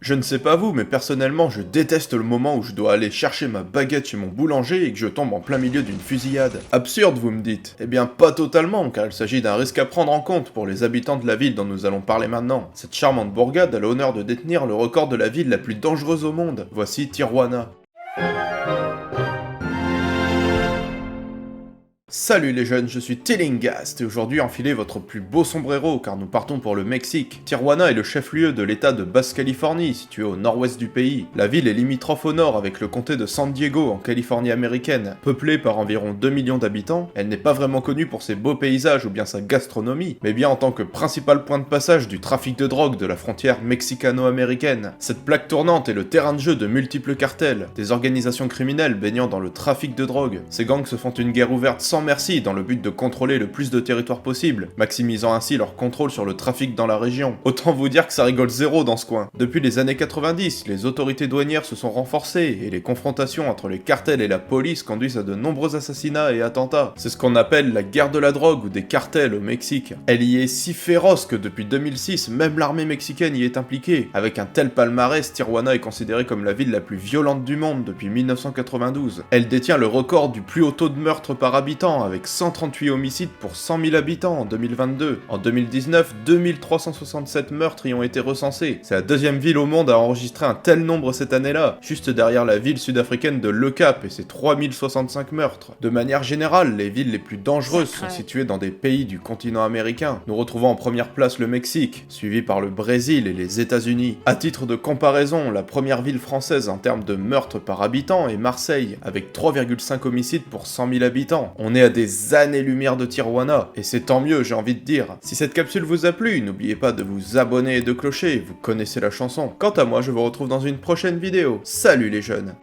Je ne sais pas vous, mais personnellement, je déteste le moment où je dois aller chercher ma baguette chez mon boulanger et que je tombe en plein milieu d'une fusillade. Absurde, vous me dites? Eh bien, pas totalement, car il s'agit d'un risque à prendre en compte pour les habitants de la ville dont nous allons parler maintenant. Cette charmante bourgade a l'honneur de détenir le record de la ville la plus dangereuse au monde. Voici Tijuana. Salut les jeunes, je suis Tillingast et aujourd'hui enfilez votre plus beau sombrero car nous partons pour le Mexique. Tijuana est le chef-lieu de l'état de Basse-Californie, situé au nord-ouest du pays. La ville est limitrophe au nord avec le comté de San Diego en Californie américaine. Peuplée par environ 2 millions d'habitants, elle n'est pas vraiment connue pour ses beaux paysages ou bien sa gastronomie, mais bien en tant que principal point de passage du trafic de drogue de la frontière mexicano-américaine. Cette plaque tournante est le terrain de jeu de multiples cartels, des organisations criminelles baignant dans le trafic de drogue. Ces gangs se font une guerre ouverte sans merci dans le but de contrôler le plus de territoire possible, maximisant ainsi leur contrôle sur le trafic dans la région. Autant vous dire que ça rigole zéro dans ce coin. Depuis les années 90, les autorités douanières se sont renforcées et les confrontations entre les cartels et la police conduisent à de nombreux assassinats et attentats. C'est ce qu'on appelle la guerre de la drogue ou des cartels au Mexique. Elle y est si féroce que depuis 2006, même l'armée mexicaine y est impliquée. Avec un tel palmarès, Tijuana est considérée comme la ville la plus violente du monde depuis 1992. Elle détient le record du plus haut taux de meurtre par habitant, avec 138 homicides pour 100 000 habitants en 2022. En 2019, 2367 meurtres y ont été recensés. C'est la deuxième ville au monde à enregistrer un tel nombre cette année-là, juste derrière la ville sud-africaine de Le Cap et ses 3065 meurtres. De manière générale, les villes les plus dangereuses sont situées dans des pays du continent américain. Nous retrouvons en première place le Mexique, suivi par le Brésil et les États-Unis. À titre de comparaison, la première ville française en termes de meurtres par habitant est Marseille, avec 3,5 homicides pour 100 000 habitants. On est à des années-lumière de Tijuana, et c'est tant mieux, j'ai envie de dire. Si cette capsule vous a plu, n'oubliez pas de vous abonner et de clocher, vous connaissez la chanson. Quant à moi, je vous retrouve dans une prochaine vidéo. Salut les jeunes!